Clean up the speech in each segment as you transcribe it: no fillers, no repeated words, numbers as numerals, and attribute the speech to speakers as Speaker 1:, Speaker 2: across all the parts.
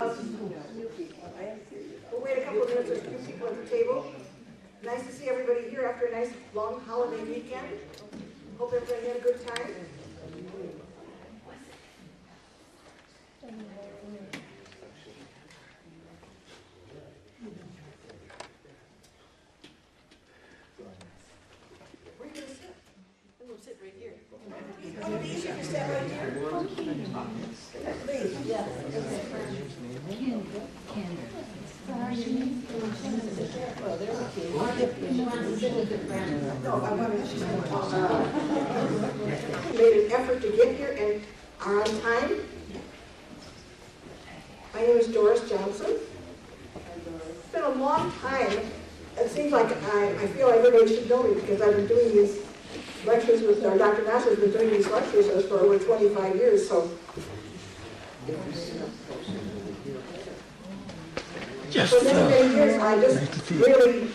Speaker 1: We'll wait a couple of minutes. There's a few people at the table. Nice to see everybody here after a nice long holiday weekend. Hope everybody had a good time. Where are you going to sit? I'm going to sit right here. Oh, it'd be easier if you sat right here. Please, yes. Made an effort to get here and are on time. My name is Doris Johnson. It's been a long time. It seems like I feel everybody should know me because I've been doing these lectures with Dr. Nasr has been doing these lectures with us for over 25 years. So.
Speaker 2: Yes,
Speaker 1: for many years, I just really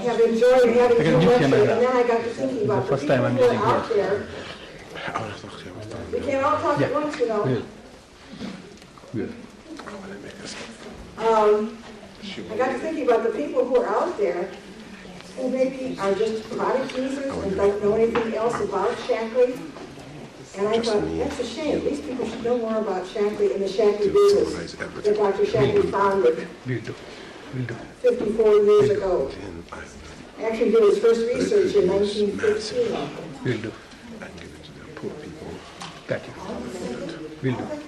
Speaker 1: have enjoyed having you lecture, and then I got to thinking about the people who are out there. We can't all talk at once, you know. I got to thinking about the people who are out there who maybe are just product users and don't know anything else about Shaklee. And I thought, that's a shame. These people should know more about Shaklee and the Shaklee business that Dr. Shaklee founded 54 years ago. Actually did his first research in 1915.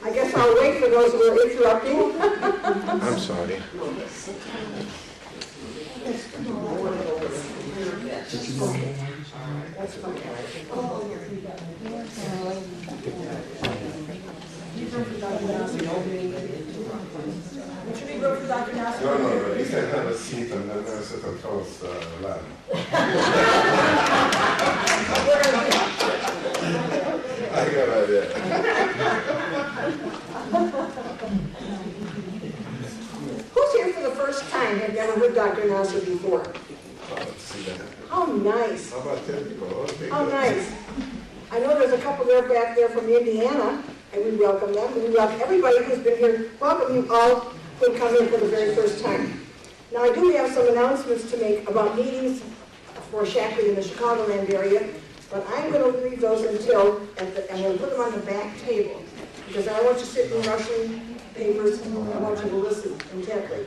Speaker 1: I guess I'll wait for those who are interrupting.
Speaker 2: I'm sorry.
Speaker 1: That's fine. Should we go for Dr. Nasr?
Speaker 2: No, you can have a seat and then sit and tell us loud. I got an idea.
Speaker 1: Who's here for the first time? Have never heard Dr. Nasr before?
Speaker 2: Let's see that.
Speaker 1: How nice.
Speaker 2: How about 10 people?
Speaker 1: How nice. I know there's a couple there back there from Indiana, and we welcome them. We welcome everybody who's been here. Welcome you all who come in for the very first time. Now, I do have some announcements to make about meetings for Shaklee in the Chicagoland area, but I'm going to leave those until, I'm going to put them on the back table, because I don't want you sitting rushing papers, I want you to listen intently.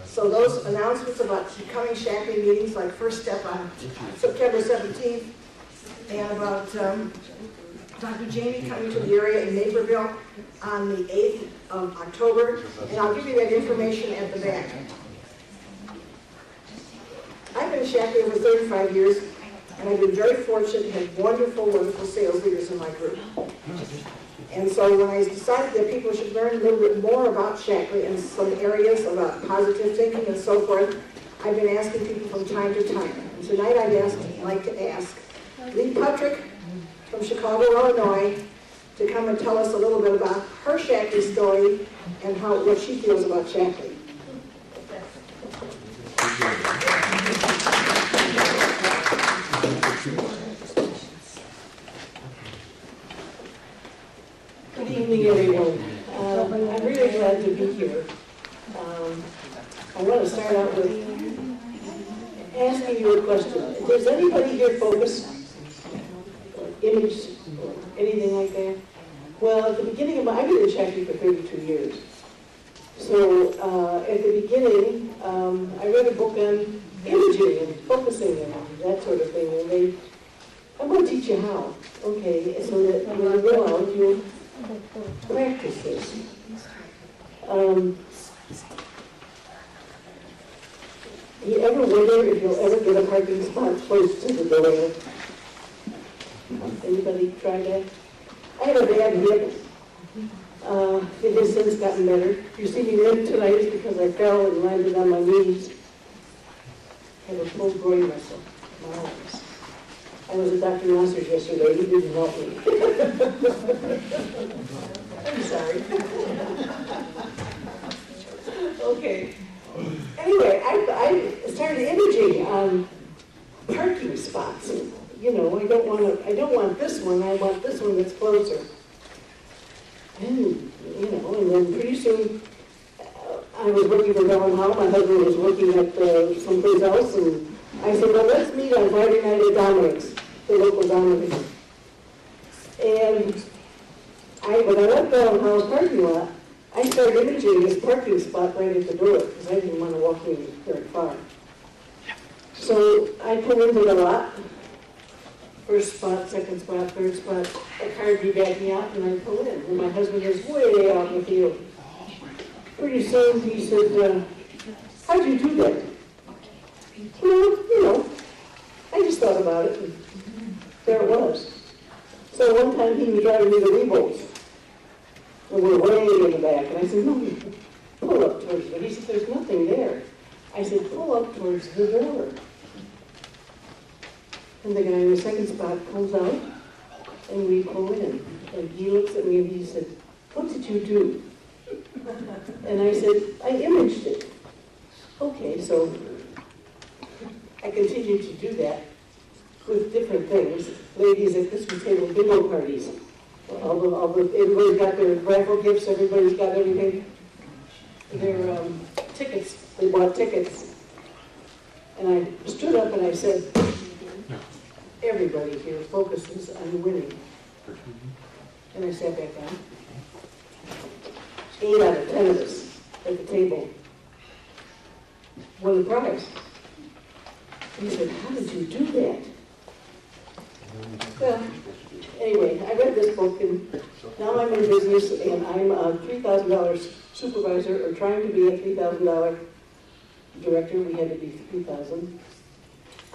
Speaker 1: So those announcements about coming Shaklee meetings, like First Step on September 17th, and about Dr. Jamie coming to the area in Naperville on the 8th of October, and I'll give you that information at the back. I've been in Shaklee over 35 years, and I've been very fortunate to have wonderful, wonderful sales leaders in my group. And so when I decided that people should learn a little bit more about Shaklee and some areas about positive thinking and so forth, I've been asking people from time to time. And tonight I'd like to ask Lee Putrick from Chicago, Illinois, to come and tell us a little bit about her Shaklee story and what she feels about Shaklee.
Speaker 3: Good evening, everyone. I'm really glad to be here. I want to start out with asking you a question. Does anybody here focus on image or anything like that? Well, at the beginning of I've been in Shaklee for 32 years. So at the beginning, I read a book on imaging and focusing and that sort of thing. And I'm going to teach you how, okay, so that when you go out, you'll practice this. You ever wonder if you'll ever get a parking spot close to the door? Anybody try that? I had a bad hip. It has since gotten better. If you see me limp tonight, it's because I fell and landed on my knees. I have a full groin muscle. My arms. I was at Dr. Nasr's yesterday. He didn't help me. I'm sorry. Okay. Anyway, I started imaging on parking spots. You know, I don't want this one. I want this one that's closer. And you know, and then pretty soon, I was working for Bell and Howell, my husband was working at someplace else, and I said, well, let's meet on Friday night at Dominic's, the local Dominic's. And when I left Bell and Howell's parking lot, I started imaging this parking spot right at the door, because I didn't want to walk in very far. So I pull into the lot, first spot, second spot, third spot, a car would be backing out, and I pull in, and my husband is way out in the field. Pretty soon he said, how'd you do that? Well, I just thought about it, and there it was. So one time he was driving me the Revolts, and we're way in the back, and I said, no, pull up towards it. He said, there's nothing there. I said, pull up towards the door. And the guy in the second spot pulls out, and we pull in. And he looks at me and he said, what did you do? And I said, I imaged it. Okay, so I continued to do that with different things. Ladies at Christmas table bingo parties. Everybody's got their raffle gifts, everybody's got everything. Their tickets, they bought tickets. And I stood up and I said, everybody here focuses on winning. And I sat back down. 8 out of 10 of us at the table won the prize. And he said, how did you do that? Well, anyway, I read this book, and now I'm in business, and I'm a $3,000 supervisor, or trying to be a $3,000 director. We had to be $3,000.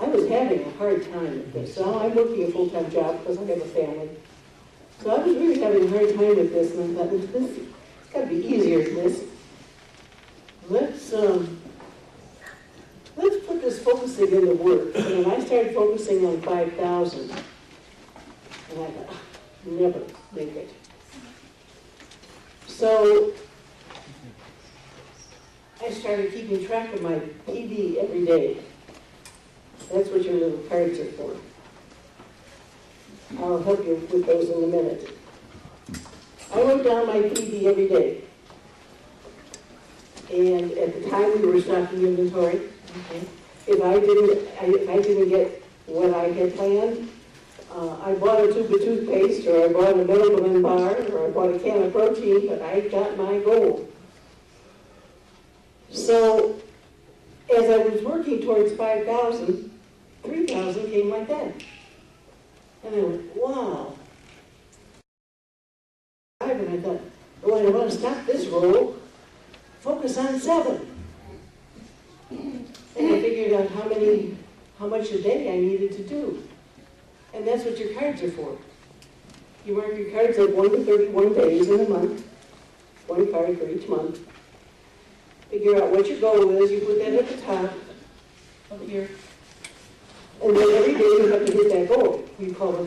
Speaker 3: I was having a hard time with this. Now I'm working a full-time job because I have a family. So I was really having a hard time with this, and I thought, it's got to be easier than this. Let's put this focusing into work. And I started focusing on 5,000. And I thought, never make it. So I started keeping track of my PB every day. That's what your little cards are for. I'll help you with those in a minute. I wrote down my PB every day. And at the time we were stocking inventory. Okay. If I didn't get what I had planned, I bought a tube of toothpaste, or I bought a Middleman bar, or I bought a can of protein, but I got my goal. So as I was working towards 5,000, 3,000 came like that. And I went, wow. And I thought, oh, I don't want to stop this roll. Focus on 7. And I figured out how much a day I needed to do. And that's what your cards are for. You mark your cards at 1 to 31 days in a month. 1 card for each month. Figure out what your goal is. You put that at the top of here. And then every day you have to hit that goal. You call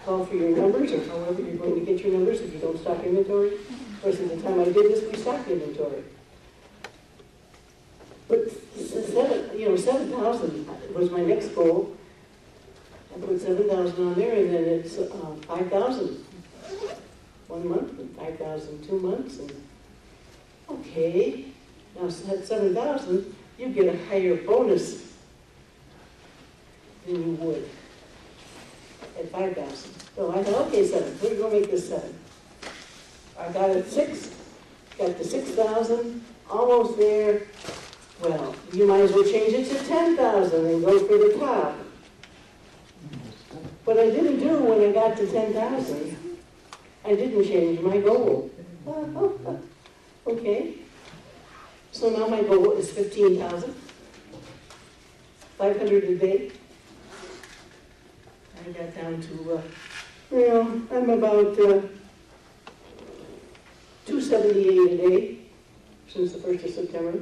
Speaker 3: for your numbers, or however you're going to get your numbers if you don't stock inventory. Of course, at the time I did this, we stocked inventory. But 7,000 was my next goal. I put 7,000 on there, and then it's 5,000 1 month, and 5,000 2 months, and okay. Now at 7,000, you get a higher bonus than you would at 5,000. So I thought, okay, 7. We're going to make this 7. I got it 6. Got to 6,000. Almost there. Well, you might as well change it to 10,000 and go for the top. What I didn't do when I got to 10,000, I didn't change my goal. Okay. So now my goal is 15,000. 500 a day. I got down to, I'm about 278 a day since the 1st of September.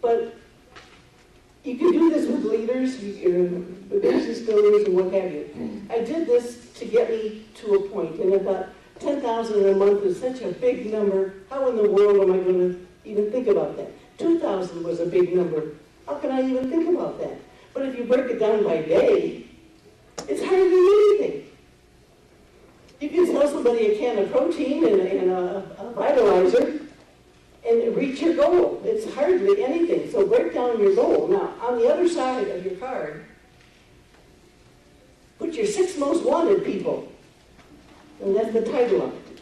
Speaker 3: But you can do this with leaders, with business builders, and what have you. I did this to get me to a point, and I thought 10,000 a month is such a big number. How in the world am I going to even think about that? 2,000 was a big number. How can I even think about that? But if you break it down by day, it's hardly anything. You can sell somebody a can of protein and a vitalizer, and reach your goal. It's hardly anything, so break down your goal. Now, on the other side of your card, put your 6 most wanted people, and that's the title of it.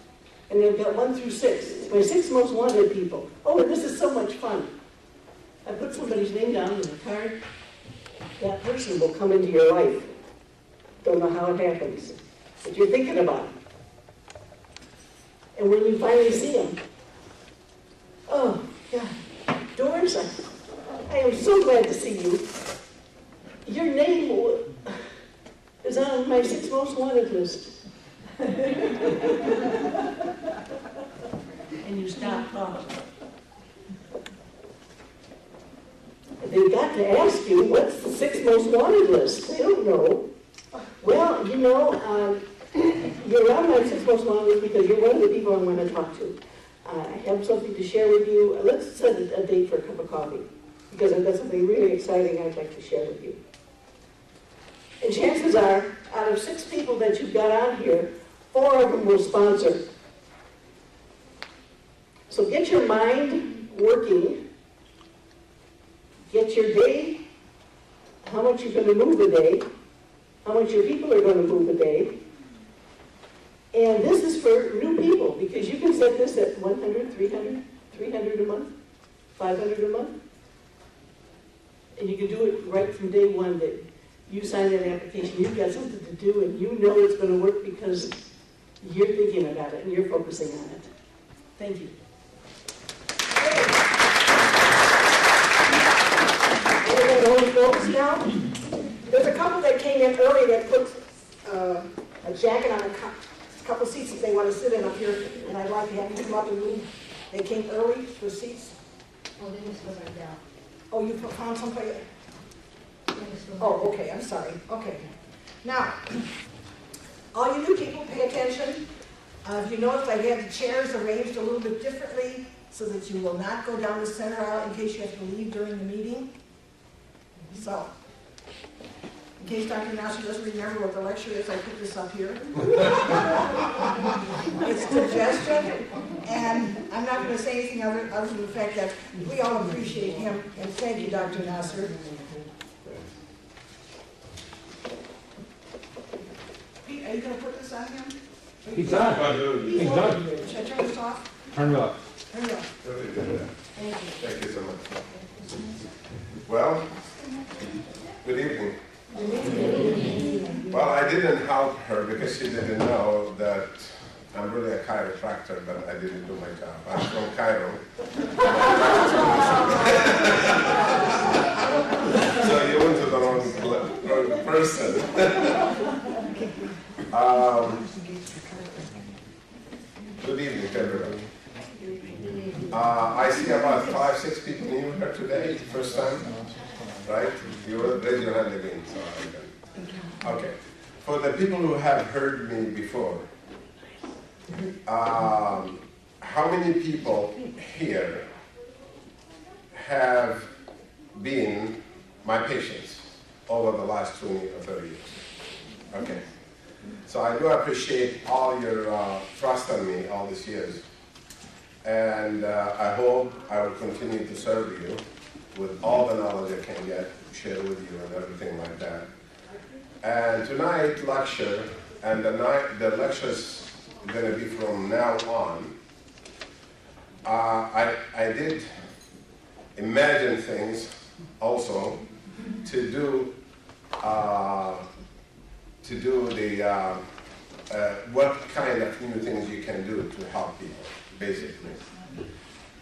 Speaker 3: And they've got 1 through 6. It's my 6 most wanted people. Oh, and this is so much fun. I put somebody's name down on the card. That person will come into your life. Don't know how it happens, but you're thinking about it. And when you finally see them, oh, God, Doris, I am so glad to see you. Your name is on my 6 most wanted list. And you stop talking. They've got to ask you, what's the 6 most wanted list? They don't know. Well, you know, you're on my 6 most wanted list because you're one of the people I want to talk to. I have something to share with you. Let's set a date for a cup of coffee, because I've got something really exciting I'd like to share with you. And chances are, out of 6 people that you've got on here, 4 of them will sponsor. So get your mind working. Get your day, how much you're going to move a day, how much your people are going to move a day. And this is for new people, because you can set this at 100, 300, 300 a month, 500 a month. And you can do it right from day one that you sign that application. You've got something to do, and you know it's going to work because you're thinking about it and you're focusing on it. Thank you.
Speaker 1: Folks now, there's a couple that came in early that put a jacket on a couple seats that they want to sit in up here, and I'd like to have you come up and move. They came early for seats.
Speaker 4: Oh, they were still right down.
Speaker 1: Oh, you found someplace?
Speaker 4: They were still
Speaker 1: Oh, okay, I'm sorry. Okay. Now, all you new people, pay attention. If you notice, I had the chairs arranged a little bit differently so that you will not go down the center aisle in case you have to leave during the meeting. So, in case Dr. Nasr doesn't remember what the lecture is, I put this up here. It's digestion, and I'm not going to say anything other than the fact that we all appreciate him, and thank you, Dr. Nasr. Pete, are you going to put this on him?
Speaker 5: He's on. He's done.
Speaker 1: Should I turn this off?
Speaker 5: Turn it off.
Speaker 1: Turn it off. Thank you.
Speaker 2: Thank you so much. Well, good evening. Well, I didn't help her because she didn't know that I'm really a chiropractor, but I didn't do my job. I'm from Cairo. So you went to the wrong person. Good evening, everybody. I see about 5, 6 people new here today, first time, right? You will raise your hand again, so I can. Okay. For the people who have heard me before, how many people here have been my patients over the last 20 or 30 years? Okay. So I do appreciate all your trust in me all these years. And I hope I will continue to serve you with all the knowledge I can get, share with you and everything like that. And tonight lecture, and the lecture's going to be from now on. I did imagine things also to do the what kind of new things you can do to help people, basically.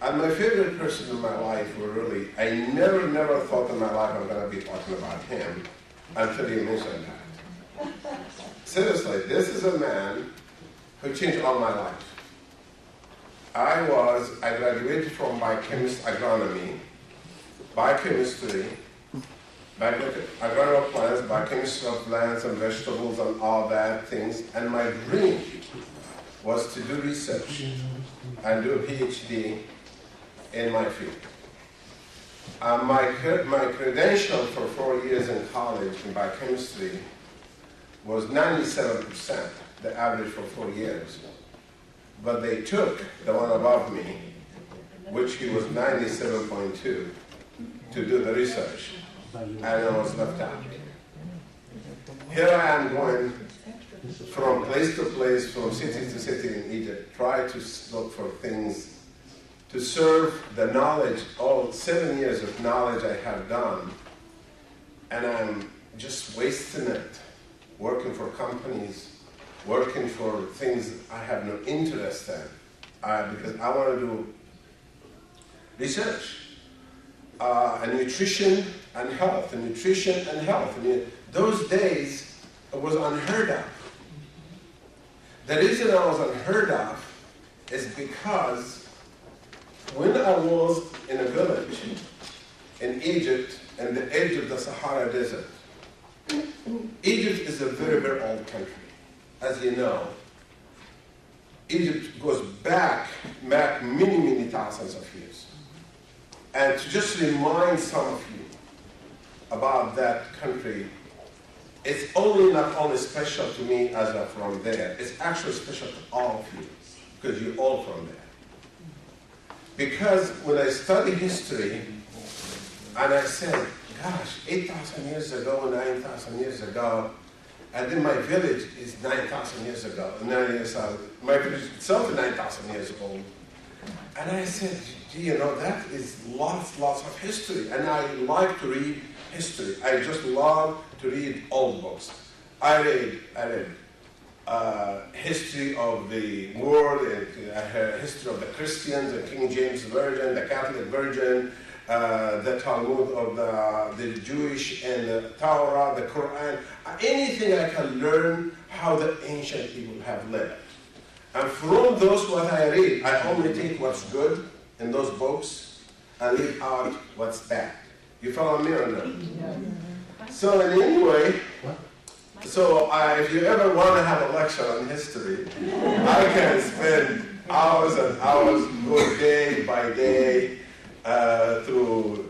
Speaker 2: And my favorite person in my life were really, I never thought in my life I'm going to be talking about him until you mentioned that. Seriously, this is a man who changed all my life. I graduated from biochemistry, agronomy, biochemistry, agronomic plants, biochemistry of plants and vegetables and all that things. And my dream was to do research and do a PhD in my field. My credential for 4 years in college in biochemistry was 97%, the average for 4 years. But they took the one above me which he was 97.2, to do the research, and I was left out. Here I am going from place to place, from city to city in Egypt, try to look for things to serve the knowledge, all 7 years of knowledge I have done, and I'm just wasting it, working for companies, working for things I have no interest in, because I want to do research, and nutrition and health, and nutrition and health. I mean, those days it was unheard of. The reason I was unheard of is because when I was in a village in Egypt, in the edge of the Sahara Desert, Egypt is a very, very old country, as you know. Egypt goes back many, many thousands of years. And to just remind some of you about that country, it's not only special to me as I'm from there, it's actually special to all of you, because you're all from there. Because when I study history, and I said, gosh, 8,000 years ago, 9,000 years ago, and then my village is 9,000 years ago, my village itself is 9,000 years old. And I said, gee, you know, that is lots of history, and I like to read history. I just love to read old books. I read history of the world, and history of the Christians, the King James Version, the Catholic Version, the Talmud of the Jewish, and the Torah, the Quran. Anything I can learn how the ancient people have lived. And from those what I read, I only take what's good in those books and leave out what's bad. You follow me or not? So anyway, if you ever want to have a lecture on history, I can spend hours and hours, go day by day, through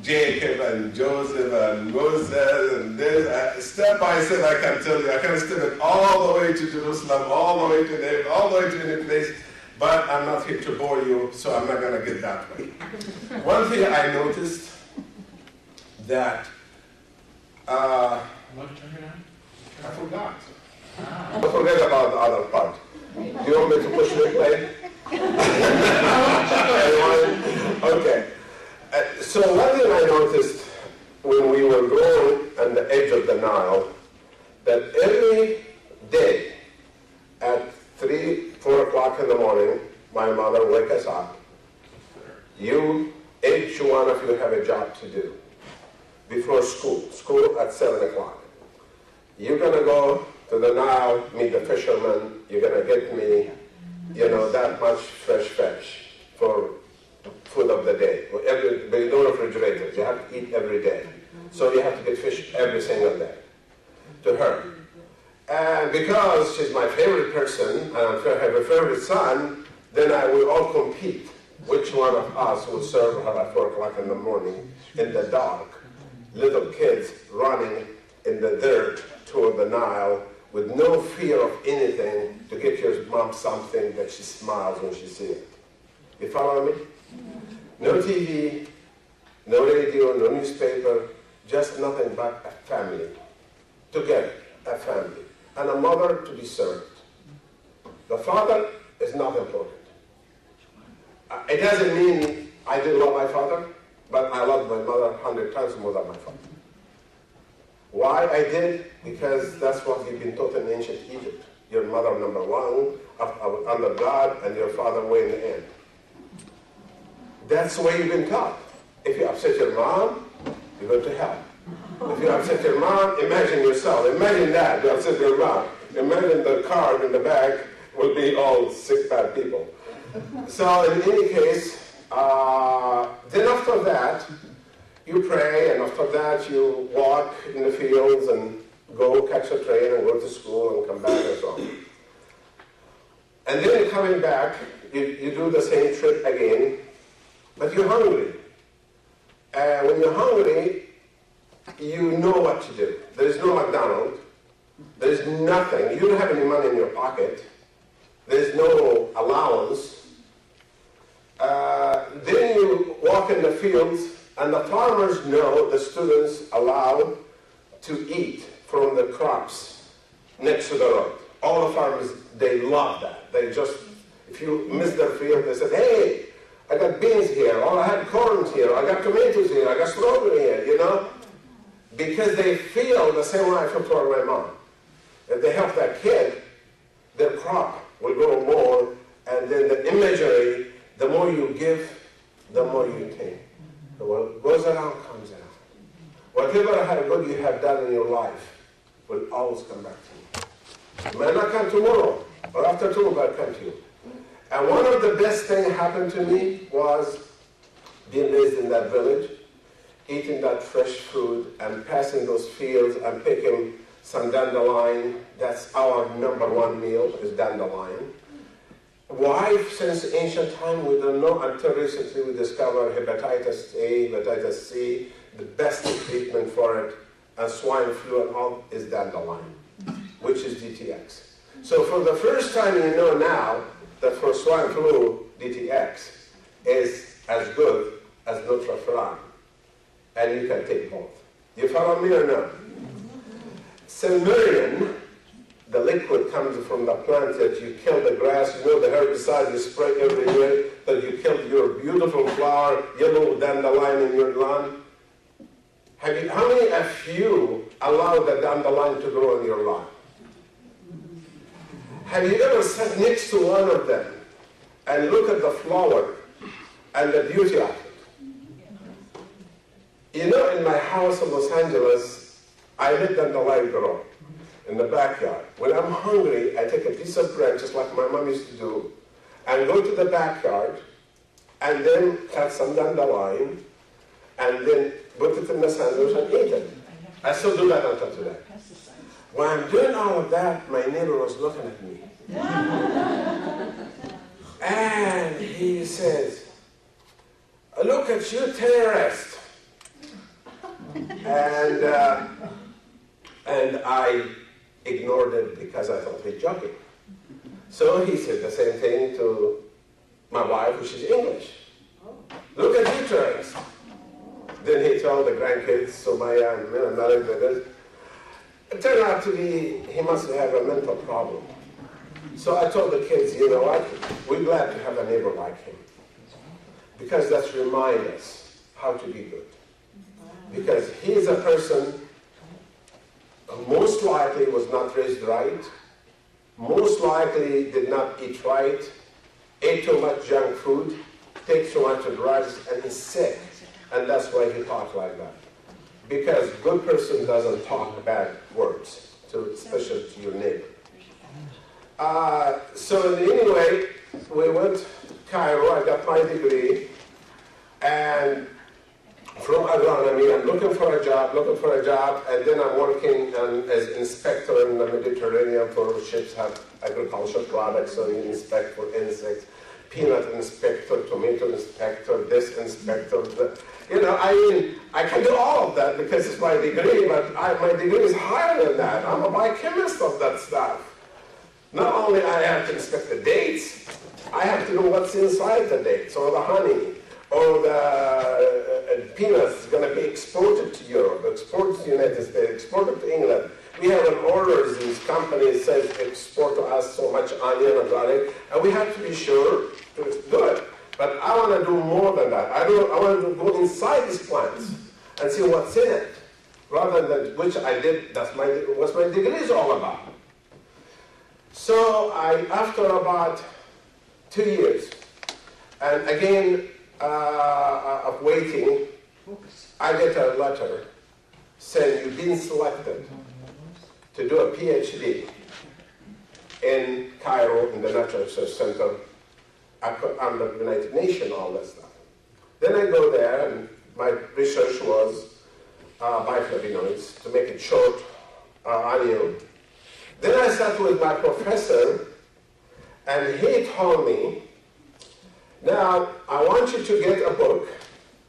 Speaker 2: Jacob and Joseph and Moses and this. Step by step, I can tell you, I can step it all the way to Jerusalem, all the way to David, all the way to any place, but I'm not here to bore you, so I'm not going to get that way. One thing I noticed that I forgot. I forget about the other part. Do you want me to push replay? Okay. So one thing I noticed when we were growing on the edge of the Nile, that every day at 3, 4 o'clock in the morning, my mother would wake us up. Each one of you have a job to do before school at 7 o'clock. You're going to go to the Nile, meet the fishermen, you're going to get me, that much fresh fish for food of the day. There's no refrigerators, you have to eat every day. So you have to get fish every single day to her. And because she's my favorite person, and I have a favorite son, then I will all compete. Which one of us will serve her at 4 o'clock in the morning in the dark, little kids running in the dirt toward the Nile with no fear of anything to get your mom something that she smiles when she sees it. You follow me? No TV, no radio, no newspaper, just nothing but a family. Together, a family. And a mother to be served. The father is not important. It doesn't mean I didn't love my father, but I loved my mother 100 times more than my father. Why I did? Because that's what you've been taught in ancient Egypt. Your mother number one, under God, and your father way in the end. That's the way you've been taught. If you upset your mom, you go to hell. If you upset your mom, imagine yourself. Imagine that, you upset your mom. Imagine the card in the back will be all sick, bad people. So in any case, then after that, you pray, and after that you walk in the fields and go catch a train and go to school and come back and so on. And then coming back, you do the same trip again, but you're hungry. And when you're hungry, you know what to do. There's no McDonald's. There's nothing. You don't have any money in your pocket. There's no allowance. Then you walk in the fields, and the farmers know the students allowed to eat from the crops next to the road. All the farmers, they love that. They just, if you miss their field, they said, hey, I got beans here, or I had corn here, I got tomatoes here, I got strawberry here, you know? Because they feel the same way I feel toward my mom. If they help that kid, their crop will grow more, and then the imagery, the more you give, the more you take. So what goes around comes around. Whatever good you have done in your life will always come back to you. It may not come tomorrow, or after tomorrow, but it'll come to you. And one of the best things happened to me was being raised in that village, eating that fresh food, and passing those fields and picking some dandelion. That's our #1 meal, is dandelion. Why, since ancient time, we don't know. Until recently, we discovered hepatitis A, hepatitis C, the best treatment for it, and swine flu and all is dandelion, which is DTX. So for the first time, you know now that for swine flu, DTX is as good as Nutrafran, and you can take both. You follow me or no? Silmurian, the liquid comes from the plant that you kill the grass, you know, the herbicide you spray everywhere, that you killed your beautiful flower, yellow dandelion in your lawn. How many of you allow the dandelion to grow in your lawn? Have you ever sat next to one of them and look at the flower and the beauty of it? You know, in my house in Los Angeles, I let dandelion grow in the backyard. When I'm hungry, I take a piece of bread, just like my mom used to do, and go to the backyard, and then cut some dandelion, and then put it in the sandwich and eat it. I still do that until today. When I'm doing all of that, my neighbor was looking at me. And he says, look at you, terrorist. And I ignored it because I thought he was joking. So he said the same thing to my wife, which is English. Look at you, terrorist. Then he told the grandkids, so my married with it. It turned out to be, he must have a mental problem. So I told the kids, you know what, we're glad to have a neighbor like him. Because that reminds us how to be good. Because he's a person who most likely was not raised right, most likely did not eat right, ate too much junk food, takes too much drugs, and is sick. And that's why he talks like that. Because good person doesn't talk bad words, especially to your neighbor. So anyway, we went to Cairo, I got my degree, and from agronomy, I'm looking for a job, and then I'm working as inspector in the Mediterranean for ships have agricultural products, so you inspect for insects, peanut inspector, tomato inspector, this inspector, you know, I mean, I can do all of that because it's my degree, but my degree is higher than that. I'm a biochemist of that stuff. Not only I have to inspect the dates, I have to know what's inside the dates, or the honey, or the peanuts is going to be exported to Europe, exported to the United States, exported to England. We have an orders, these companies say export to us so much onion and garlic, and we have to be sure to do it. But I want to do more than that. I want to go inside these plants and see what's in it, rather than, which I did, that's what my degree is all about. So after about 2 years, and again of waiting, I get a letter saying you've been selected to do a PhD in Cairo, in the Natural Research Center, under the United Nations, all that stuff. Then I go there, and my research was bioflavonoids, to make it short, onion. Then I sat with my professor, and he told me, now, I want you to get a book.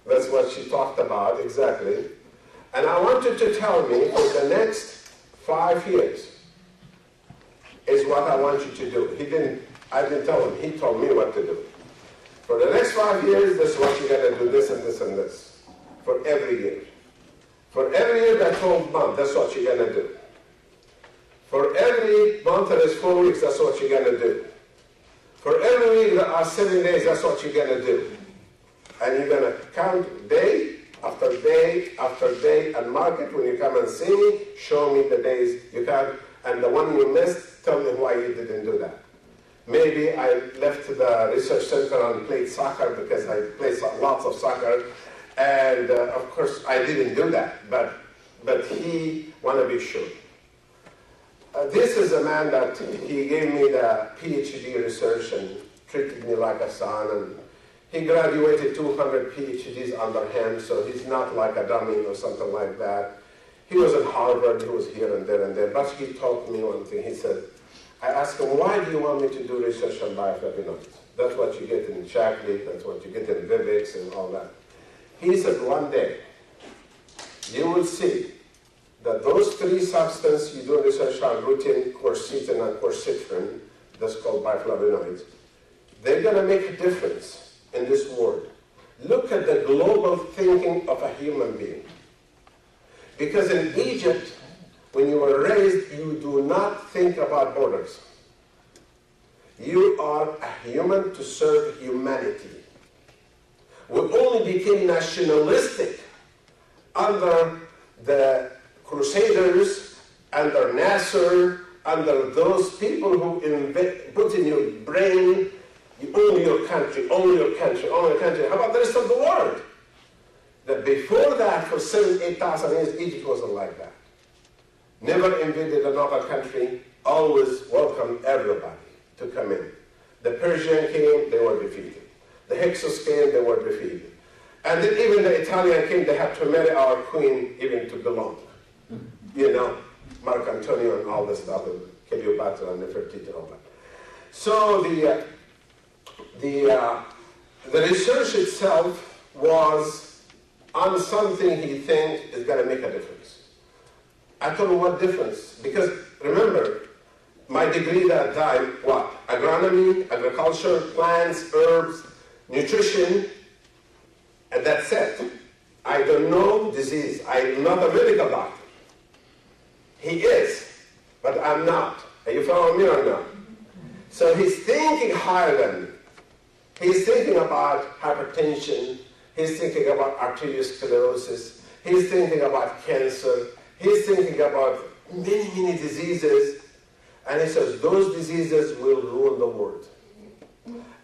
Speaker 2: That's what she talked about, exactly. And I want you to tell me for the next 5 years is what I want you to do. I didn't tell him, he told me what to do. For the next 5 years, this is what you're going to do, this and this and this. For every year. For every year, that 12 month, that's what you're going to do. For every month that is 4 weeks, that's what you're going to do. For every week that are 7 days, that's what you're going to do. And you're going to count day after day after day and mark it when you come and see me, show me the days you count, and the one you missed, tell me why you didn't do that. Maybe I left the research center and played soccer because I played lots of soccer, and of course I didn't do that, but he wanted to be sure. This is a man that he gave me the PhD research and treated me like a son, and he graduated 200 PhDs under him, so he's not like a dummy or something like that. He was at Harvard, he was here and there, but he taught me one thing. He said, I asked him, why do you want me to do research on bioflavonoids? That's what you get in chocolate, that's what you get in Vivix and all that. He said, one day, you will see that those 3 substances you do research on, rutin, quercetin, and quercitrin, that's called bioflavonoids, they're going to make a difference in this world. Look at the global thinking of a human being. Because in Egypt, when you were raised, you do not think about borders. You are a human to serve humanity. We only became nationalistic under the Crusaders, under Nasr, under those people who put in your brain, only your country, only your country, only your country. How about the rest of the world? That before that, for 7,000, 8,000 years, Egypt wasn't like that. Never invaded another country, always welcomed everybody to come in. The Persian came, they were defeated. The Hyksos came, they were defeated. And then even the Italian came, they had to marry our queen even to belong. You know, Mark Antonio and all this stuff, and Cleopatra and Nefertiti and all that. So the research itself was on something he thinks is going to make a difference. I told him, what difference? Because remember, my degree that time, what? Agronomy, agriculture, plants, herbs, nutrition, and that's it. I don't know disease. I'm not a medical doctor. He is, but I'm not. Are you following me or not? So he's thinking higher than me. He's thinking about hypertension. He's thinking about arteriosclerosis. He's thinking about cancer. He's thinking about many, many diseases. And he says, those diseases will ruin the world.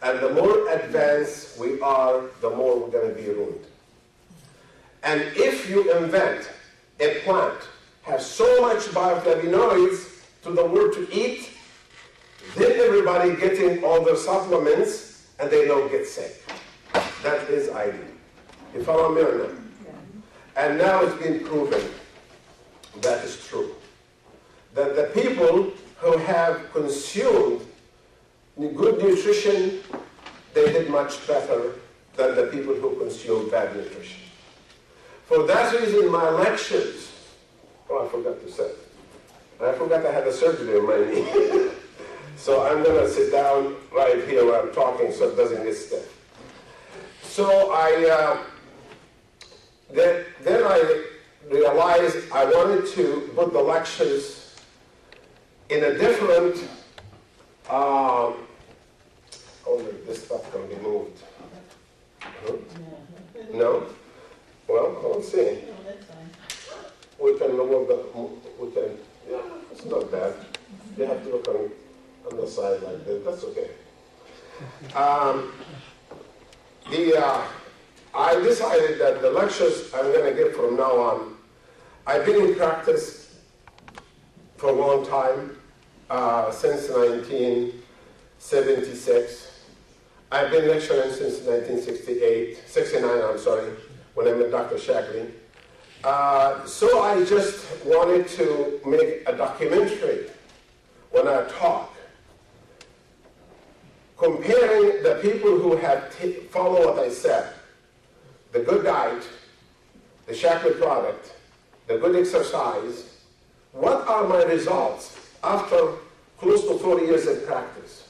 Speaker 2: And the more advanced we are, the more we're going to be ruined. And if you invent a plant, have so much bioflavonoids to the world to eat, then everybody getting all their supplements and they don't get sick. That's his idea. You follow me or not? And now it's been proven that is true. That the people who have consumed good nutrition, they did much better than the people who consume bad nutrition. For that reason, my lectures, oh, I forgot to say, I forgot I had a surgery on my knee. So I'm going to sit down right here where I'm talking so it doesn't get stiff. So then I realized I wanted to put the lectures in a different, oh, this stuff can be moved. Huh? No? Well, we'll see. We can remove yeah, it's not bad. You have to look on the side like this, that's okay. I decided that the lectures I'm going to give from now on, I've been in practice for a long time, since 1976. I've been lecturing since 69, I'm sorry, when I met Dr. Shackley. So I just wanted to make a documentary when I talk, comparing the people who have followed what I said, the good diet, the Shackley product, the good exercise. What are my results after close to 40 years in practice?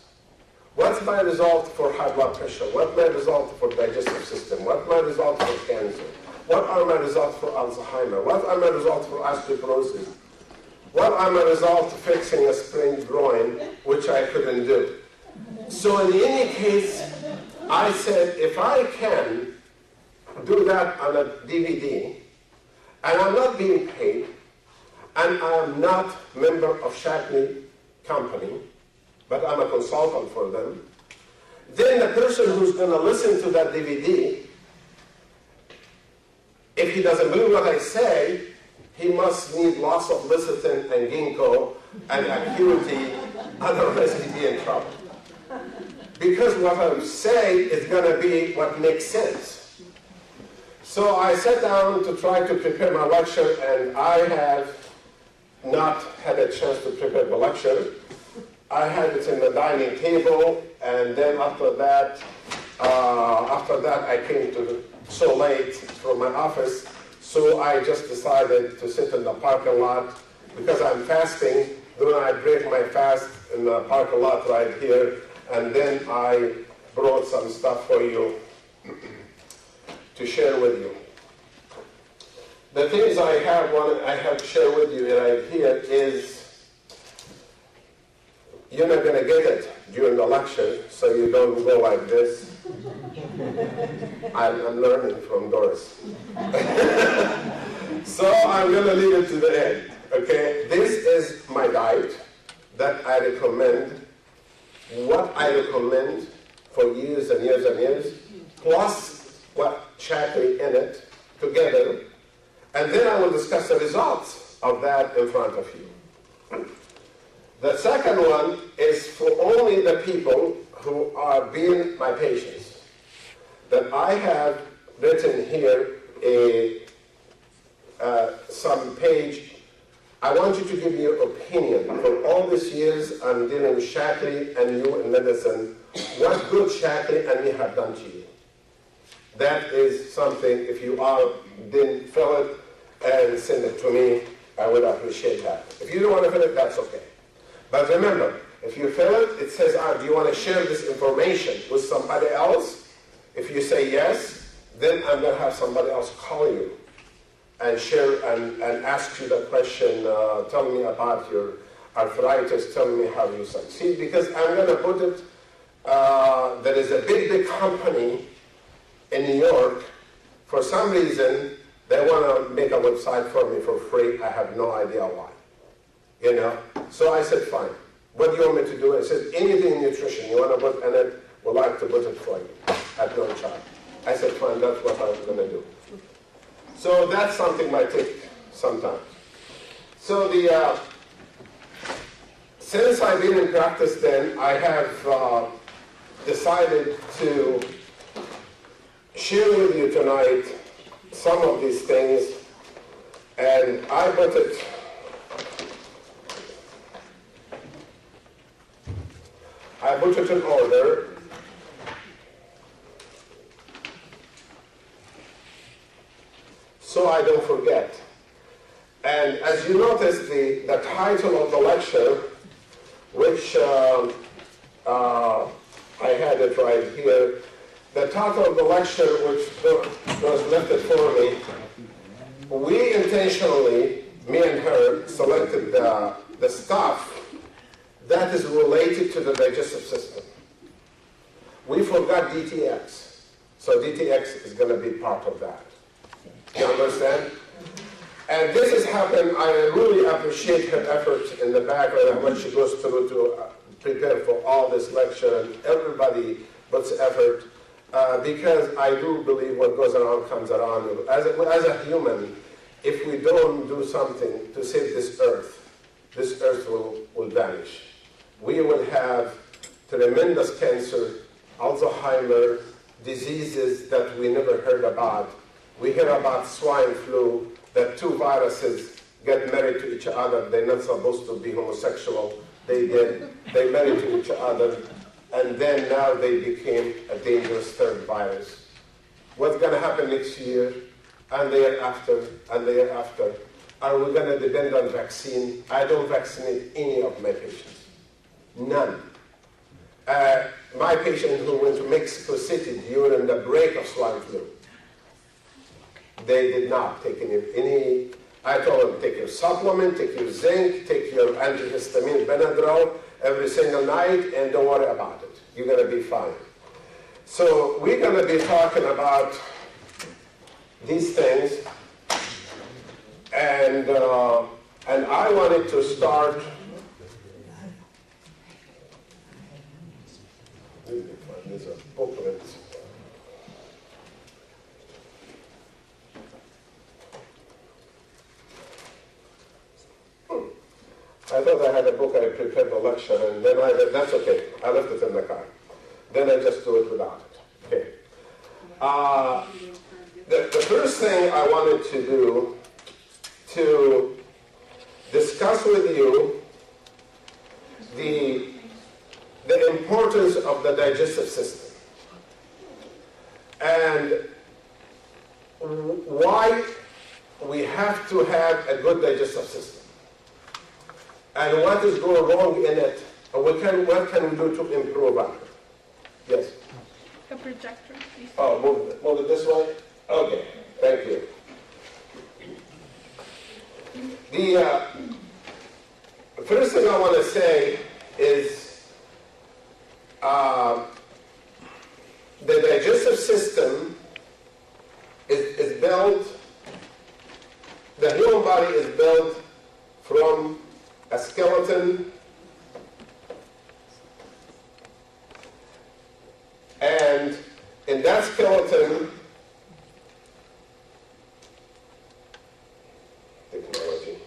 Speaker 2: What What's my result for high blood pressure? What's my result for digestive system? What's my result for cancer? What are my results for Alzheimer? What are my results for osteoporosis? What are my results fixing a sprained groin, which I couldn't do? So in any case, I said, if I can do that on a DVD, and I'm not being paid, and I'm not a member of Shapley Company, but I'm a consultant for them, then the person who's going to listen to that DVD, if he doesn't believe what I say, he must need lots of lecithin and ginkgo and acuity, otherwise he'd be in trouble. Because what I'm saying is going to be what makes sense. So I sat down to try to prepare my lecture, and I have not had a chance to prepare the lecture. I had it in the dining table, and then after that I came to so late from my office, so I just decided to sit in the parking lot because I'm fasting. Then I break my fast in the parking lot right here, and then I brought some stuff for you to share with you. The things I have to share with you right here is, you're not going to get it during the lecture, so you don't go like this. I'm learning from Doris. So I'm going to leave it to the end, okay? This is my diet that I recommend, what I recommend for years and years and years, plus what Shapley in it together, and then I will discuss the results of that in front of you. The second one is for only the people who are being my patients. That I have written here some page. I want you to give me your opinion. For all these years I'm dealing with Shapley and you in medicine, what good Shapley and me have done to you. That is something, if you didn't fill it and send it to me, I would appreciate that. If you don't want to fill it, that's okay. But remember, if you fill it, it says, do you want to share this information with somebody else? If you say yes, then I'm going to have somebody else call you and share and ask you the question, tell me about your arthritis, tell me how you succeed, because I'm going to put it, there is a big company in New York. For some reason, they want to make a website for me for free. I have no idea why. You know? So I said, fine. What do you want me to do? I said, anything in nutrition you want to put in it, we'd like to put it for you at no charge. I said, fine, that's what I'm going to do. So that's something might take some time. So since I've been in practice then, I have decided to share with you tonight some of these things, and I put it in order. So I don't forget. And as you notice, the title of the lecture, which I had it right here, the title of the lecture, which was lifted for me, we intentionally, me and her, selected the stuff that is related to the digestive system. We forgot DTX, so DTX is going to be part of that. You understand? And this has happened. I really appreciate her efforts in the background and what she goes through to prepare for all this lecture, and everybody puts effort, because I do believe what goes around comes around. As a human, if we don't do something to save this earth will vanish. We will have tremendous cancer, Alzheimer, diseases that we never heard about. We hear about swine flu, that two viruses get married to each other. They're not supposed to be homosexual. They did. They married to each other, and then now they became a dangerous third virus. What's going to happen next year, and the year after, and the year after? Are we going to depend on vaccine? I don't vaccinate any of my patients. None. my patient who went to Mexico City during the break of swine flu. They did not take any. I told them, take your supplement, take your zinc, take your antihistamine, Benadryl every single night, and don't worry about it. You're going to be fine. So we're going to be talking about these things, and I wanted to start. There's a booklet. I thought I had a book I prepared a lecture, and then that's okay. I left it in the car. Then I just do it without it. Okay. The first thing I wanted to do to discuss with you the importance of the digestive system and why we have to have a good digestive system and what is going wrong in it and what can we do to improve on it. Yes?
Speaker 6: A projector, please.
Speaker 2: Oh, move it this way? Okay, thank you. The first thing I want to say is the digestive system is built, the human body is built from a skeleton and in that skeleton, technology.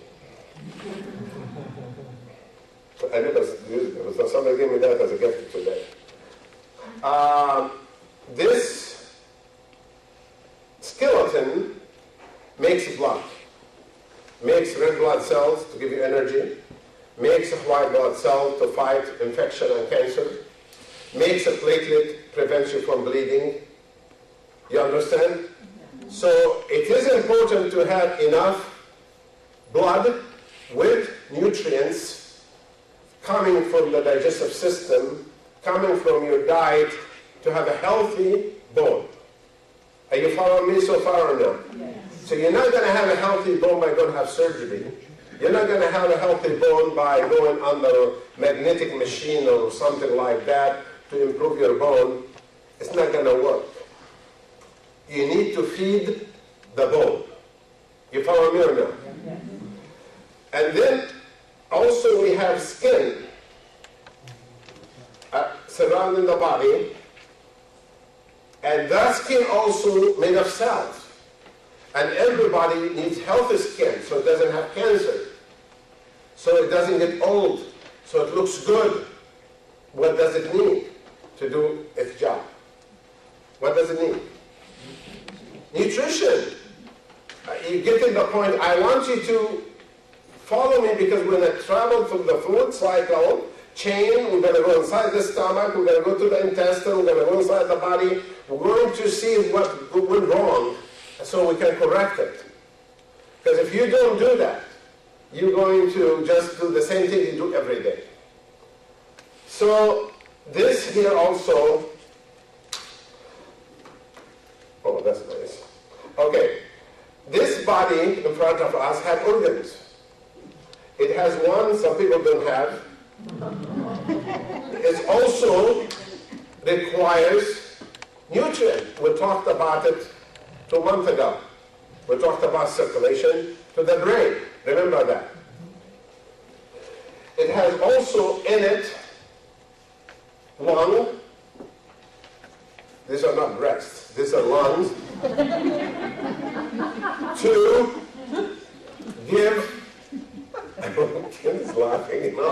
Speaker 2: I never used it, so somebody gave me that as a gift today. This skeleton makes blood, makes red blood cells to give you energy, makes white blood cells to fight infection and cancer, makes a platelet, prevents you from bleeding. You understand? So it is important to have enough blood with nutrients coming from the digestive system, coming from your diet, to have a healthy bone. Are you following me so far or no? Yes. So you're not going to have a healthy bone by going to have surgery. You're not going to have a healthy bone by going under a magnetic machine or something like that to improve your bone. It's not going to work. You need to feed the bone. You follow me or no? Yes. And then also we have skin surrounding the body, and that skin also made of cells. And everybody needs healthy skin so it doesn't have cancer, so it doesn't get old, so it looks good. What does it need to do its job? What does it need? Nutrition. You get to the point. I want you to follow me because we're going to travel through the food cycle chain. We're going to go inside the stomach. We're going to go to the intestine. We're going to go inside the body. We're going to see what went wrong so we can correct it. Because if you don't do that, you're going to just do the same thing you do every day. So this here also, oh, that's nice. Okay, this body in front of us has organs. It has one, some people don't have. It also requires nutrients. We talked about it 2 months ago. We talked about circulation to the brain. Remember that. It has also in it lung. These are not breasts. These are lungs. To give. Ken is laughing, you know.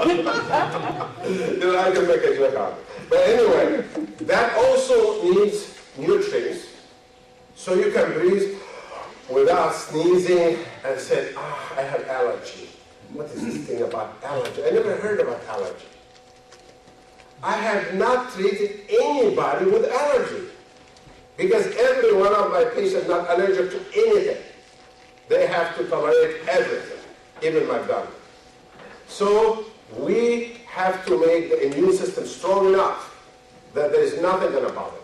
Speaker 2: I can make a joke out of it. But anyway, that also needs nutrients so you can breathe without sneezing and say, I have allergy. What is this thing about allergy? I never heard about allergy. I have not treated anybody with allergy because every one of my patients is not allergic to anything. They have to tolerate everything, even McDonald's. So we have to make the immune system strong enough that there is nothing in the body.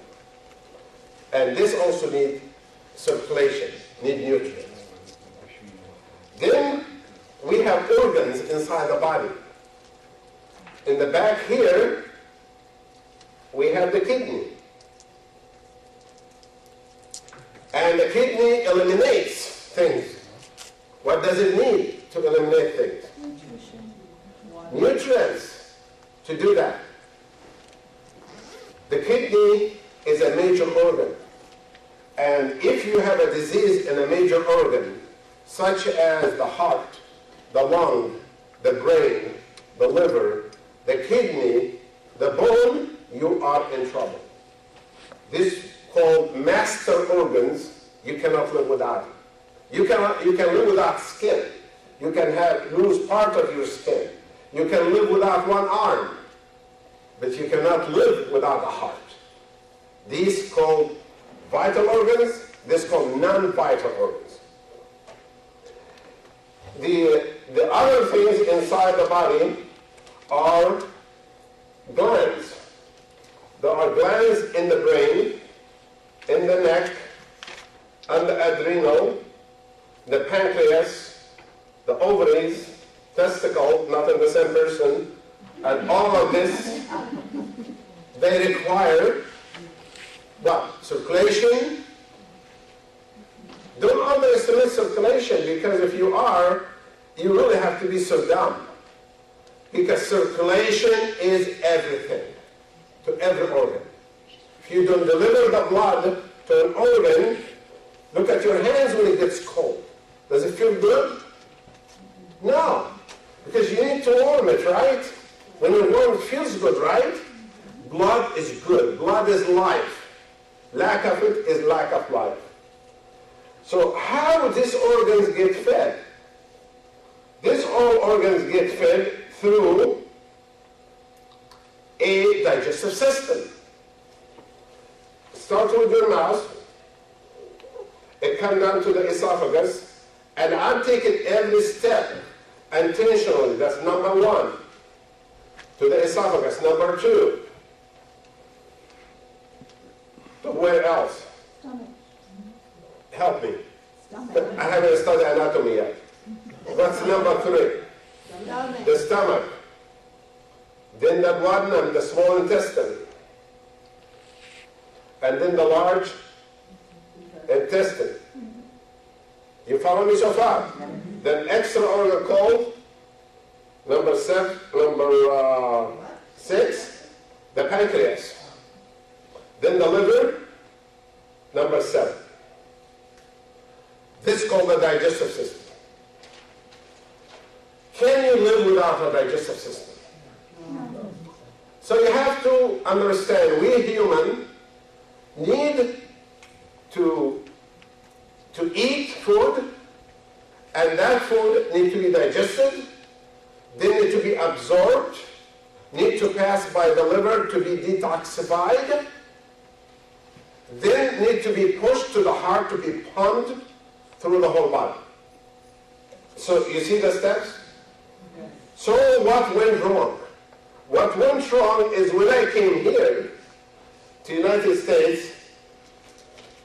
Speaker 2: And this also needs circulation, need nutrients. Then we have organs inside the body. In the back here, we have the kidney. And the kidney eliminates things. What does it need to eliminate things? Nutrients to do that. The kidney is a major organ. And if you have a disease in a major organ, such as the heart, the lung, the brain, the liver, the kidney, the bone, you are in trouble. This called master organs, you cannot live without. You can live without skin. You can lose part of your skin. You can live without one arm, but you cannot live without a heart. These called vital organs, this called non-vital organs. The other things inside the body are glands. There are glands in the brain, in the neck, and the adrenal, the pancreas, the ovaries, testicle, not in the same person, and all of this, they require what? Circulation. Don't underestimate circulation, because if you are, you really have to be so dumb. Because circulation is everything, to every organ. If you don't deliver the blood to an organ, look at your hands when it gets cold. Does it feel good? No, because you need to warm it, right? When you're warm, it feels good, right? Blood is good. Blood is life. Lack of it is lack of life. So how do these organs get fed? These all organs get fed through a digestive system. Start with your mouth. It comes down to the esophagus, and I'm taking every step intentionally. That's number one. To the esophagus. Number two. To where else?
Speaker 4: Stomach.
Speaker 2: Help me. I haven't studied anatomy yet. What's number three?
Speaker 4: Stomach.
Speaker 2: The stomach. Then the duodenum, the small intestine. And then the large intestine. You follow me so far? Then extra organ called number 6, the pancreas. Then the liver, number 7. This is called the digestive system. Can you live without a digestive system? No. So you have to understand, we humans need to eat food, and that food needs to be digested, then need to be absorbed, need to pass by the liver to be detoxified, then need to be pushed to the heart to be pumped through the whole body. So you see the steps? So what went wrong? What went wrong is when I came here to the United States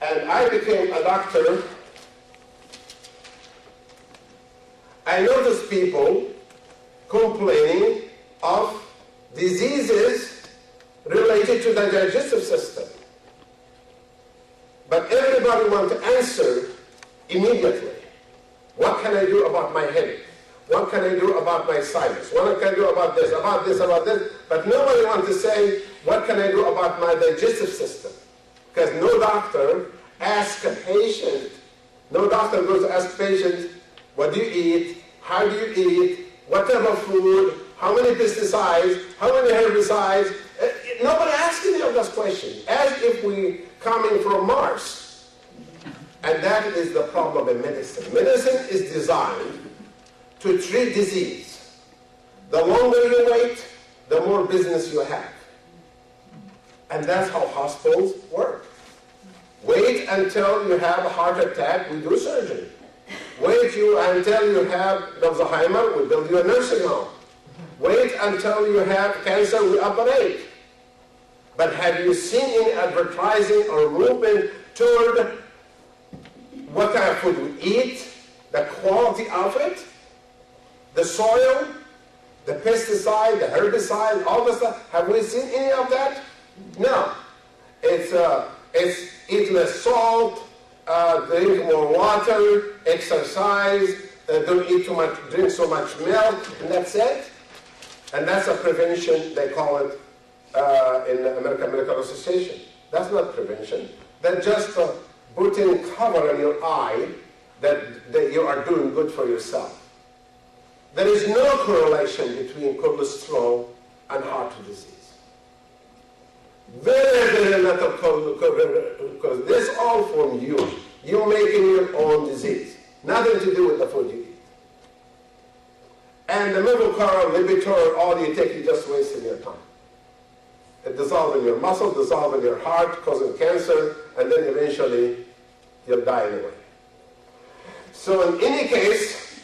Speaker 2: and I became a doctor, I noticed people complaining of diseases related to the digestive system. But everybody wants to answer immediately. What can I do about my headache? What can I do about my sinus? What can I do about this, about this, about this? But nobody wants to say, what can I do about my digestive system? Because no doctor asks a patient, no doctor goes to ask patients, what do you eat? How do you eat? What type of food? How many pesticides? How many herbicides? Nobody asks any of those questions, as if we coming from Mars. And that is the problem in medicine. Medicine is designed to treat disease. The longer you wait, the more business you have. And that's how hospitals work. Wait until you have a heart attack, we do surgery. Wait until you have Alzheimer, we build you a nursing home. Wait until you have cancer, we operate. But have you seen any advertising or movement toward what kind of food we eat, the quality of it, the soil, the pesticide, the herbicide, all the stuff? Have we seen any of that? No. It's eat less salt, drink more water, exercise, don't eat too much, drink so much milk, and that's it. And that's a prevention, they call it in the American Medical Association. That's not prevention. That's just putting cover on your eye that you are doing good for yourself. There is no correlation between cholesterol and heart disease. Very, very little correlation, because this all from you. You're making your own disease. Nothing to do with the food you eat. And the mevocur, Lipitor, all you take, you're just wasting your time. It dissolves in your muscle, dissolves in your heart, causing cancer, and then eventually you'll die anyway. So in any case,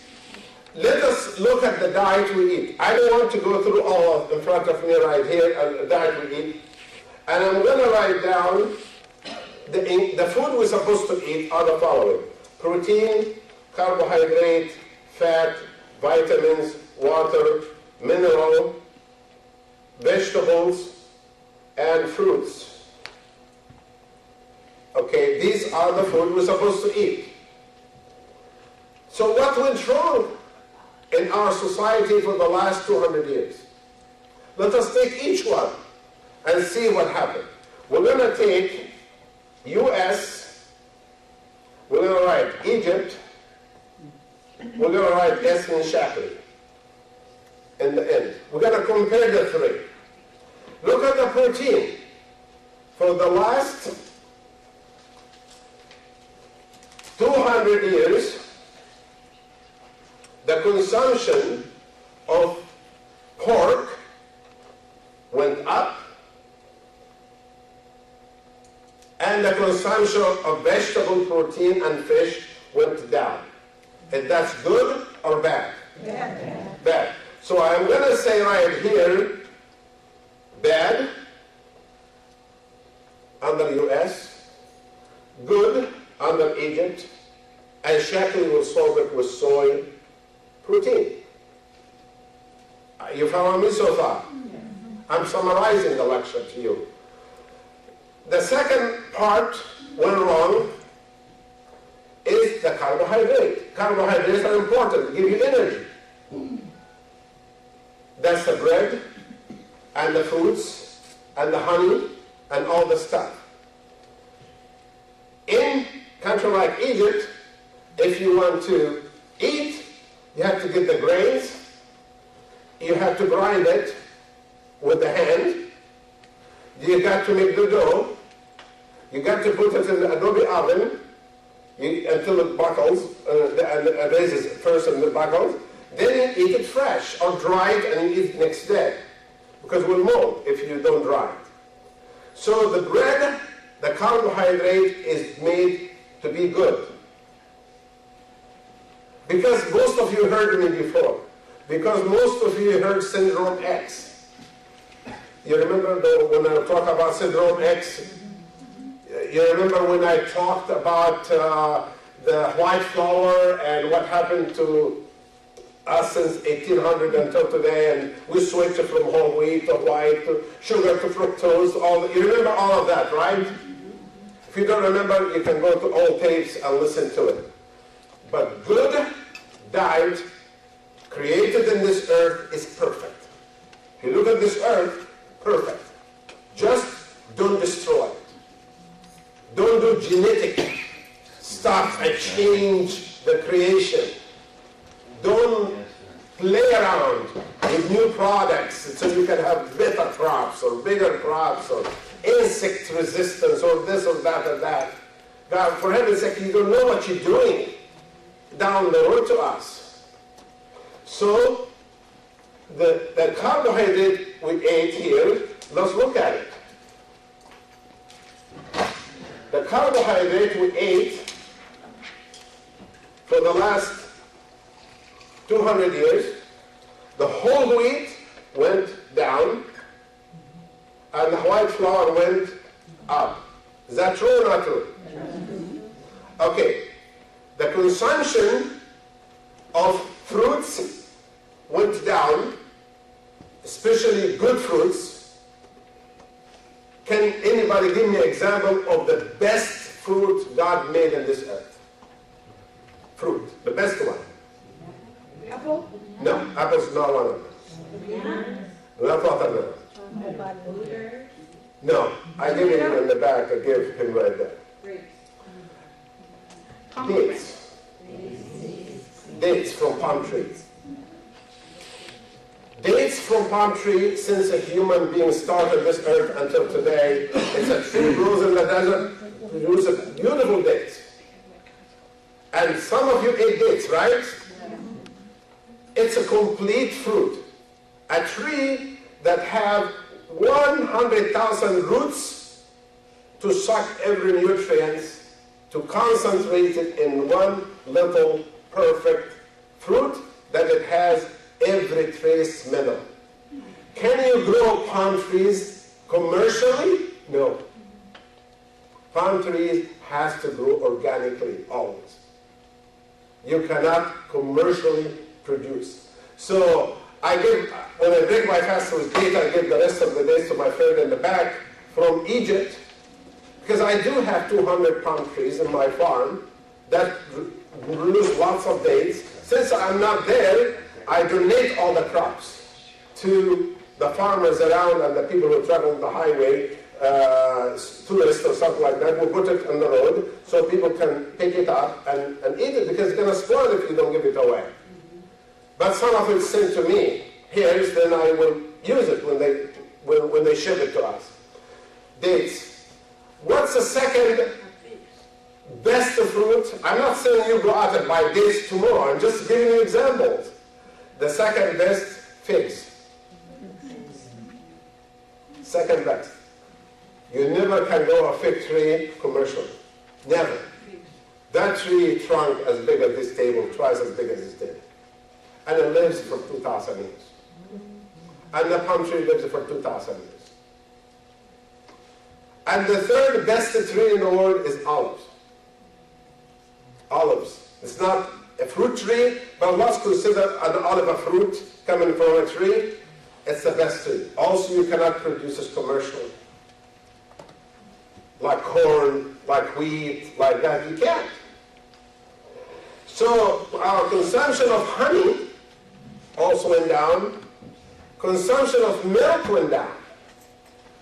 Speaker 2: let us look at the diet we eat. I don't want to go through all in front of me right here, the diet we eat. And I'm going to write down the food we're supposed to eat are the following: protein, carbohydrate, fat, vitamins, water, mineral, vegetables, and fruits. Okay, these are the food we're supposed to eat. So what went wrong in our society for the last 200 years? Let us take each one and see what happened. We're going to take U.S., we're going to write Egypt, we're going to write Esmin Shakri in the end. We're going to compare the three. Look at the protein. For the last 200 years, the consumption of pork went up, and the consumption of vegetable protein and fish went down. And that's good or bad? Bad. Bad. So I'm going to say right here, bad under US, good under Egypt, and Shakli will solve it with soy protein. You follow me so far? I'm summarizing the lecture to you. The second part went wrong is the carbohydrate. Carbohydrates are important to give you energy. That's the bread and the fruits and the honey and all the stuff. In a country like Egypt, if you want to eat, you have to get the grains, you have to grind it with the hand, you got to make the dough, you got to put it in the adobe oven until it buckles, and raises first and it buckles. Then you eat it fresh or dried and you eat it next day, because it will mold if you don't dry it. So the bread, the carbohydrate is made to be good. Because most of you heard me before. Because most of you heard syndrome X. You remember when I talk about syndrome X? You remember when I talked about the white flour and what happened to us since 1800 until today, and we switched from whole wheat to white to sugar to fructose. You remember all of that, right? If you don't remember, you can go to old tapes and listen to it. But good diet created in this earth is perfect. If you look at this earth, perfect. Just don't destroy it. Don't do genetic stuff and change the creation. Don't play around with new products so you can have better crops or bigger crops or insect resistance or this or that or that. God, for heaven's sake, you don't know what you're doing down the road to us. So the carbohydrate we ate here, let's look at it. The carbohydrate we ate for the last 200 years, the whole wheat went down, and the white flour went up. Is that true or not true? Okay. The consumption of fruits went down, especially good fruits. Can anybody give me an example of the best fruit God made in this earth? Fruit, the best one.
Speaker 1: Apple?
Speaker 2: No, apple's not one of them. Not watermelon. No, I gave him in the back, I gave him right there. Dates. Dates from palm trees. Dates from palm tree, since a human being started this earth until today, it's a tree grows in the desert, produces beautiful dates. And some of you ate dates, right? It's a complete fruit. A tree that have 100,000 roots to suck every nutrient, to concentrate it in one little perfect fruit that it has every trace mineral. Can you grow palm trees commercially? No. Palm trees has to grow organically always. You cannot commercially produce. So when I break my fast with date, I give the rest of the days to my friend in the back from Egypt, because I do have 200 palm trees in my farm that produce lots of dates. Since I'm not there, I donate all the crops to the farmers around and the people who travel the highway, tourists or something like that. We'll put it on the road so people can pick it up and eat it, because it's going to spoil if you don't give it away. But some of it's sent to me here, then I will use it when they ship it to us. Dates. What's the second best fruit? I'm not saying you go out and buy dates tomorrow. I'm just giving you examples. The second best, figs. Second best. You never can grow a fig tree commercially. Never. That tree trunk as big as this table, twice as big as this table. And it lives for 2,000 years. And the palm tree lives for 2,000 years. And the third best tree in the world is olives. Olives. It's not a fruit tree, but let's consider an olive a fruit coming from a tree. It's the best tree. Also, you cannot produce it commercially. Like corn, like wheat, like that, you can't. So our consumption of honey also went down. Consumption of milk went down.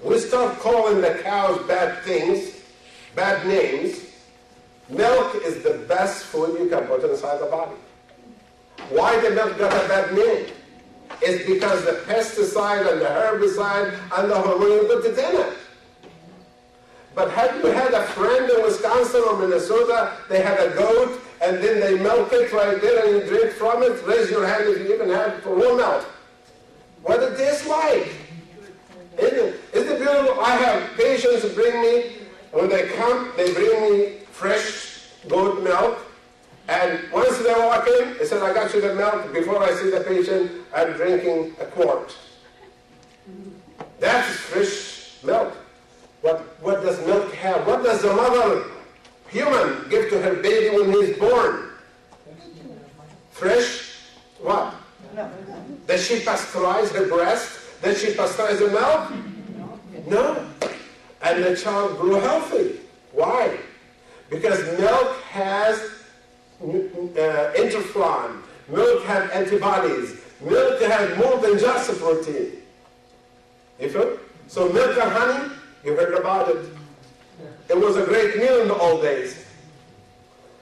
Speaker 2: We start calling the cows bad things, bad names. Milk is the best food you can put inside the body. Why the milk got a bad name? It's because the pesticide and the herbicide and the hormone you put it in it. But have you had a friend in Wisconsin or Minnesota, they had a goat and then they milk it right there and you drink from it? Raise your hand if you even had for raw milk. What it tastes like? Isn't it beautiful? I have patients who bring me, when they come, they bring me fresh goat milk. And once they walk in, they said, I got you the milk. Before I see the patient, I'm drinking a quart. That's fresh milk. What does milk have? What does the mother, human, give to her baby when he's born? Fresh what? Does she pasteurize her breast? Does she pasteurize the milk? No. And the child grew healthy. Why? Because milk has interferon. Milk has antibodies. Milk has more than just a protein. You feel? So milk and honey, you heard about it. It was a great meal in the old days.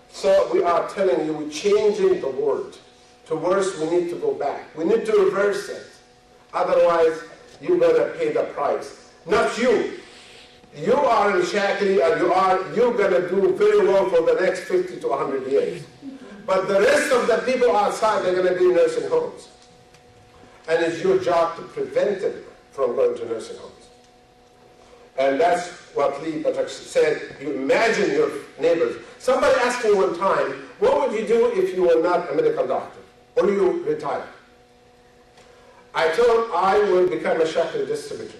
Speaker 2: So we are telling you, we're changing the world. To worse, we need to go back. We need to reverse it. Otherwise, you're going to pay the price. Not you. You are in Shaklee and you're going to do very well for the next 50 to 100 years. But the rest of the people outside, they're going to be in nursing homes. And it's your job to prevent them from going to nursing homes. And that's what Lee Patrick said. You imagine your neighbors. Somebody asked me one time, what would you do if you were not a medical doctor? Or you retired? I told him I will become a Shaklee distributor.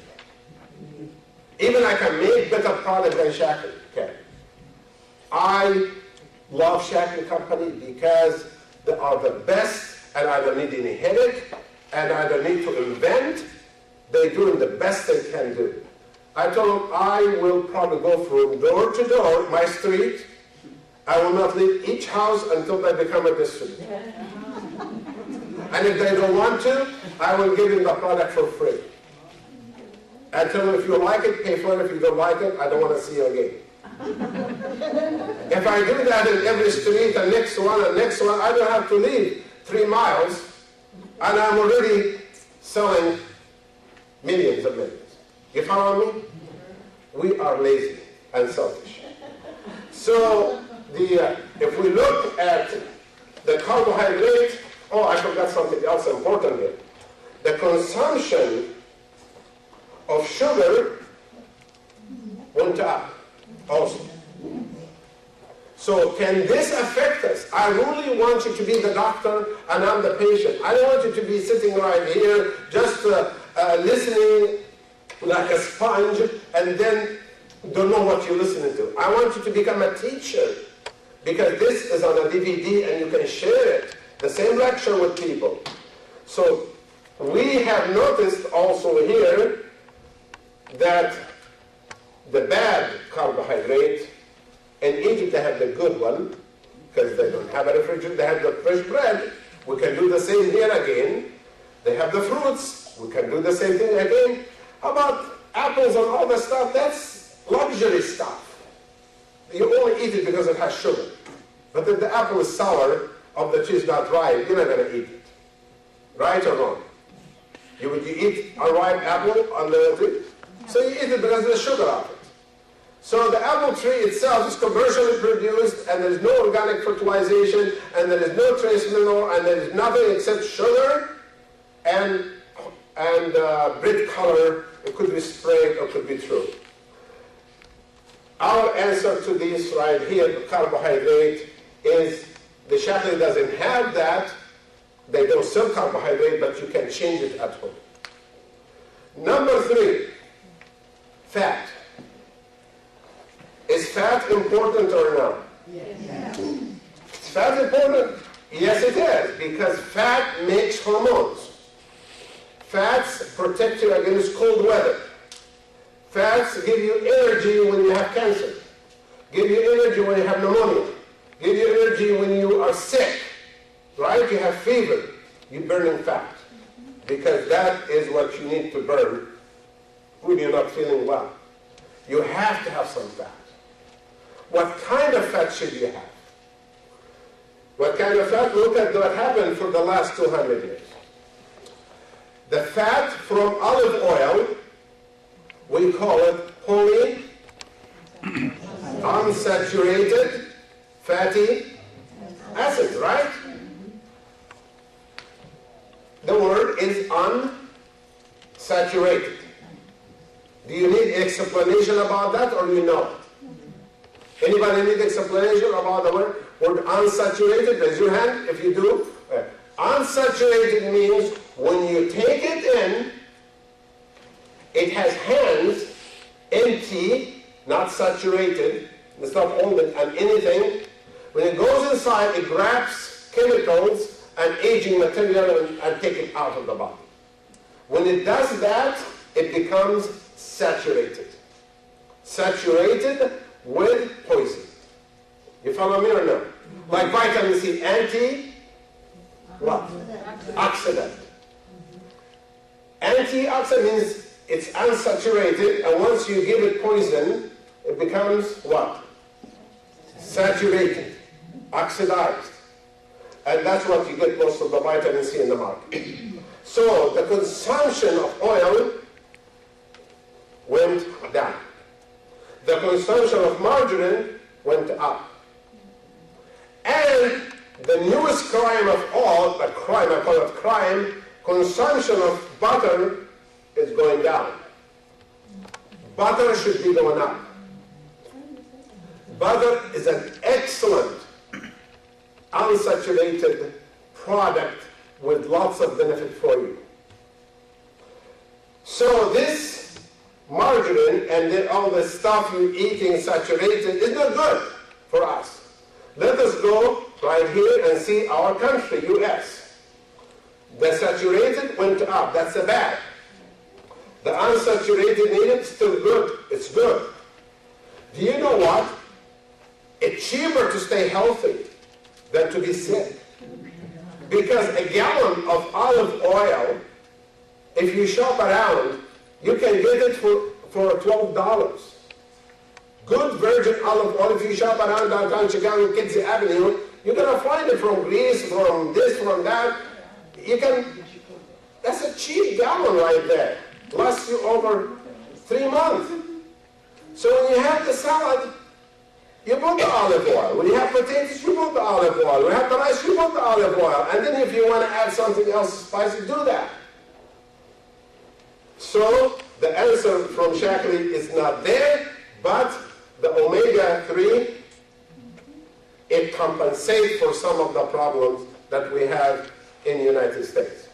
Speaker 2: Even I can make better product than Shaklee can. I love Shaklee Company because they are the best, and I don't need any headache, and I don't need to invent. They're doing the best they can do. I told them I will probably go from door to door, my street. I will not leave each house until they become a distributor. And if they don't want to, I will give them the product for free. I tell them, if you like it, pay for it. If you don't like it, I don't want to see you again. If I do that in every street, the next one, I don't have to leave 3 miles, and I'm already selling millions of millions. You follow me? We are lazy and selfish. So if we look at the carbohydrate, oh, I forgot something else important here. The consumption of sugar went up also. So can this affect us? I really want you to be the doctor and I'm the patient. I don't want you to be sitting right here just listening like a sponge and then don't know what you're listening to. I want you to become a teacher because this is on a DVD and you can share it, the same lecture with people. So we have noticed also here that the bad carbohydrate, in Egypt they have the good one because they don't have a refrigerator, they have the fresh bread. We can do the same here again. They have the fruits, we can do the same thing again. How about apples and all the stuff? That's luxury stuff. You only eat it because it has sugar. But if the apple is sour, or the tree is not ripe, you're not going to eat it. Right or wrong? Would you eat a ripe apple on the tree? So you eat it because there's sugar on it. So the apple tree itself is commercially produced, and there's no organic fertilization, and there is no trace mineral, and there is nothing except sugar and bread color. It could be sprayed or could be true. Our answer to this right here, the carbohydrate, is the Shaklee doesn't have that. They don't sell carbohydrate, but you can change it at home. Number 3, fat. Is fat important or not? Yes. Is fat important? Yes, it is, because fat makes hormones. Fats protect you against cold weather. Fats give you energy when you have cancer. Give you energy when you have pneumonia. Give you energy when you are sick. Right? You have fever. You're burning fat. Because that is what you need to burn when you're not feeling well. You have to have some fat. What kind of fat should you have? What kind of fat? Look at what happened for the last 200 years. The fat from olive oil, we call it unsaturated fatty acids, right? The word is unsaturated. Do you need explanation about that, or you know? Anybody need explanation about the word unsaturated? Raise your hand if you do. Unsaturated means when you take it in, it has hands, empty, not saturated. It's not holding on anything. When it goes inside, it grabs chemicals and aging material and take it out of the body. When it does that, it becomes saturated. Saturated with poison. You follow me or no? Like vitamin C, what? Oxidant. Antioxidant means it's unsaturated, and once you give it poison, it becomes what? Saturated, oxidized. And that's what you get most of the vitamin C in the market. So the consumption of oil went down. The consumption of margarine went up. And the newest crime of all, the crime, I call it crime, consumption of butter is going down. Butter should be going up. Butter is an excellent unsaturated product with lots of benefit for you. So this margarine and then all the stuff you're eating saturated is not good for us. Let us go right here and see our country, US. The saturated went up, that's a bad. The unsaturated needed, still good, it's good. Do you know what? It's cheaper to stay healthy than to be sick. Because a gallon of olive oil, if you shop around, you can get it for $12. Good virgin olive oil, if you shop around downtown Chicago, Kinsey Avenue, you're going to find it from Greece, from this, from that. You can, that's a cheap gallon right there. Lasts you over 3 months. So when you have the salad, you put the olive oil. When you have potatoes, you put the olive oil. When you have the rice, you put the olive oil. And then if you want to add something else spicy, do that. So the answer from Shaklee is not there, but the omega-3, it compensates for some of the problems that we have in the United States.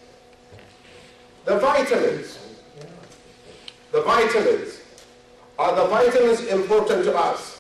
Speaker 2: The vitamins. The vitamins. Are the vitamins important to us?